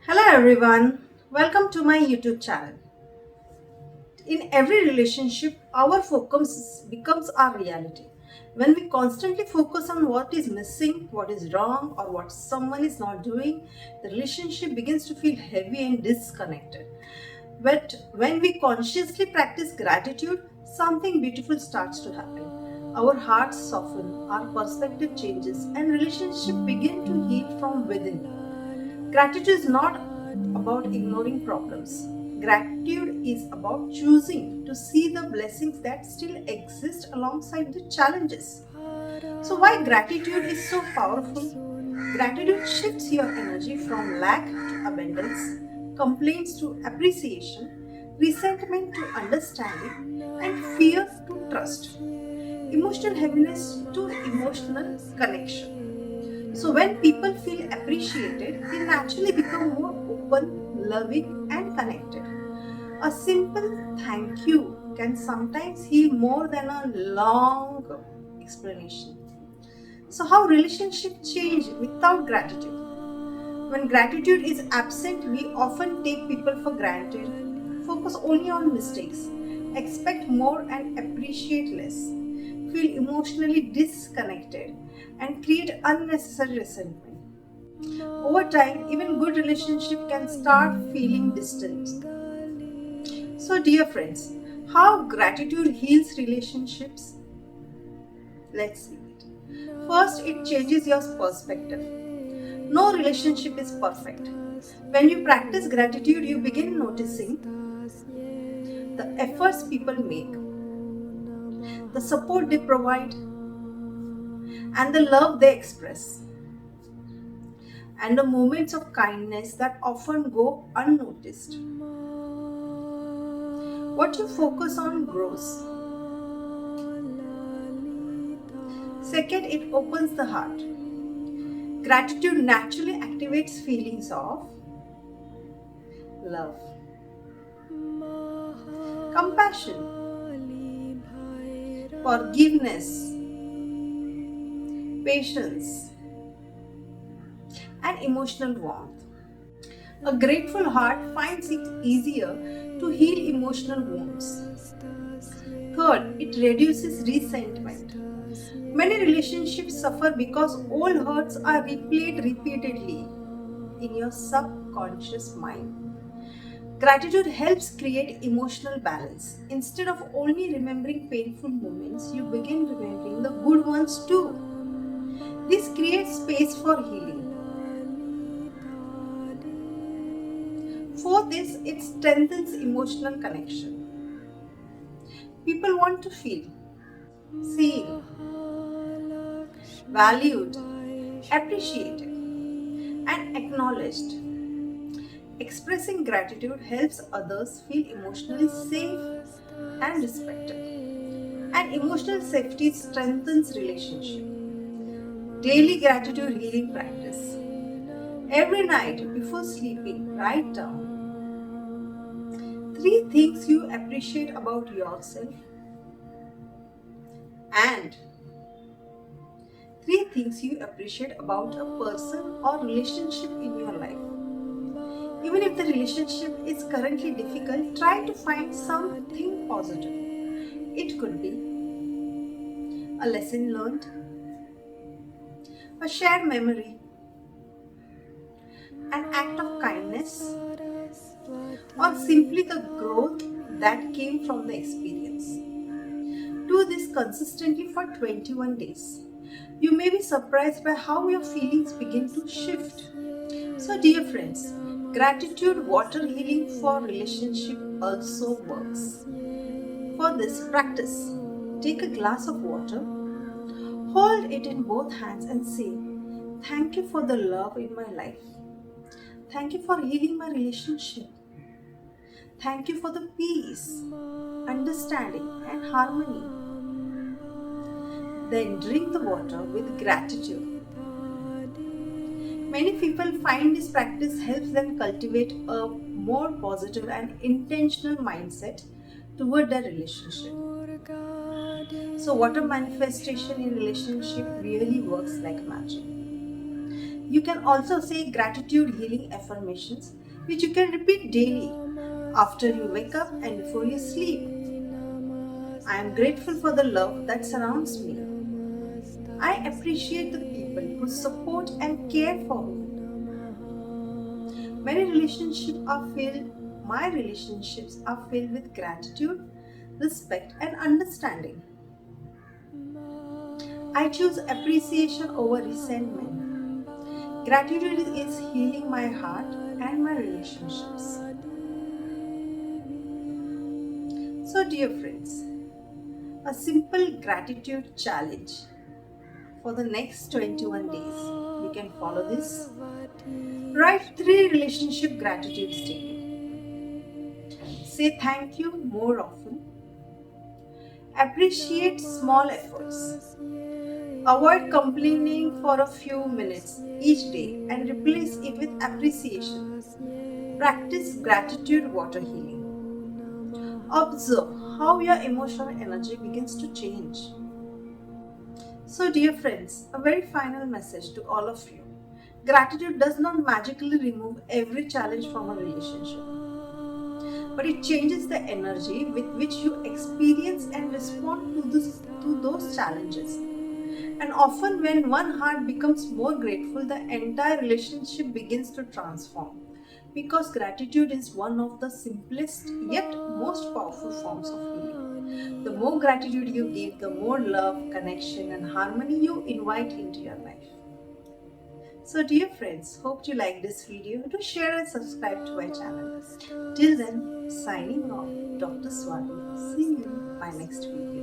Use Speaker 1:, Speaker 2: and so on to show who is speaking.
Speaker 1: Hello everyone, welcome to my YouTube channel. In every relationship, our focus becomes our reality. When we constantly focus on what is missing, what is wrong, or what someone is not doing, the relationship begins to feel heavy and disconnected. But when we consciously practice gratitude, something beautiful starts to happen. Our hearts soften, our perspective changes, and relationships begin to heal from within. Gratitude is not about ignoring problems. Gratitude is about choosing to see the blessings that still exist alongside the challenges. So, why gratitude is so powerful? Gratitude shifts your energy from lack to abundance, complaints to appreciation, resentment to understanding, and fear to trust, emotional heaviness to emotional connection. So, when people feel appreciated, they naturally become more open, loving, and connected. A simple thank you can sometimes heal more than a long explanation. So, how relationships change without gratitude? When gratitude is absent, we often take people for granted, focus only on mistakes, expect more and appreciate less, feel emotionally disconnected, and create unnecessary resentment. Over time, even good relationship can start feeling distant. So, dear friends, how gratitude heals relationships? Let's see it. First, it changes your perspective. No relationship is perfect. When you practice gratitude, you begin noticing the efforts people make, the support they provide, and the love they express, and the moments of kindness that often go unnoticed. What you focus on grows. Second, it opens the heart. Gratitude naturally activates feelings of love, compassion, forgiveness, patience, and emotional warmth. A grateful heart finds it easier to heal emotional wounds. Third, it reduces resentment. Many relationships suffer because old hurts are replayed repeatedly in your subconscious mind. Gratitude helps create emotional balance. Instead of only remembering painful moments, you begin remembering the good ones too. This creates space for healing. Fourth is it strengthens emotional connection. People want to feel seen, valued, appreciated, and acknowledged. Expressing gratitude helps others feel emotionally safe and respected. And emotional safety strengthens relationship. Daily gratitude healing practice. Every night before sleeping, write down three things you appreciate about yourself and three things you appreciate about a person or relationship in your life. Even if the relationship is currently difficult, try to find something positive. It could be a lesson learned, a shared memory, an act of kindness, or simply the growth that came from the experience. Do this consistently for 21 days. You may be surprised by how your feelings begin to shift. So, dear friends, gratitude water healing for relationship also works. For this practice, take a glass of water, hold it in both hands, and say, "Thank you for the love in my life. Thank you for healing my relationship. Thank you for the peace, understanding, and harmony." Then drink the water with gratitude. Many people find this practice helps them cultivate a more positive and intentional mindset toward their relationship. So, water manifestation in relationship really works like magic. You can also say gratitude healing affirmations, which you can repeat daily after you wake up and before you sleep. I am grateful for the love that surrounds me. I appreciate the people who support and care for me. Many relationships are filled, my relationships are filled with gratitude, respect, and understanding. I choose appreciation over resentment. Gratitude is healing my heart and my relationships. So, dear friends, a simple gratitude challenge for the next 21 days. You can follow this. Write 3 relationship gratitude statements. Say thank you more often. Appreciate small efforts. Avoid complaining for a few minutes each day and replace it with appreciation. Practice gratitude water healing. Observe how your emotional energy begins to change. So, dear friends, a very final message to all of you. Gratitude does not magically remove every challenge from a relationship, but it changes the energy with which you experience and respond to those challenges. And often, when one heart becomes more grateful, the entire relationship begins to transform. Because gratitude is one of the simplest yet most powerful forms of healing. The more gratitude you give, the more love, connection, and harmony you invite into your life. So, dear friends, hope you like this video. Do share and subscribe to my channel. Till then, signing off, Dr. Swati. See you in my next video.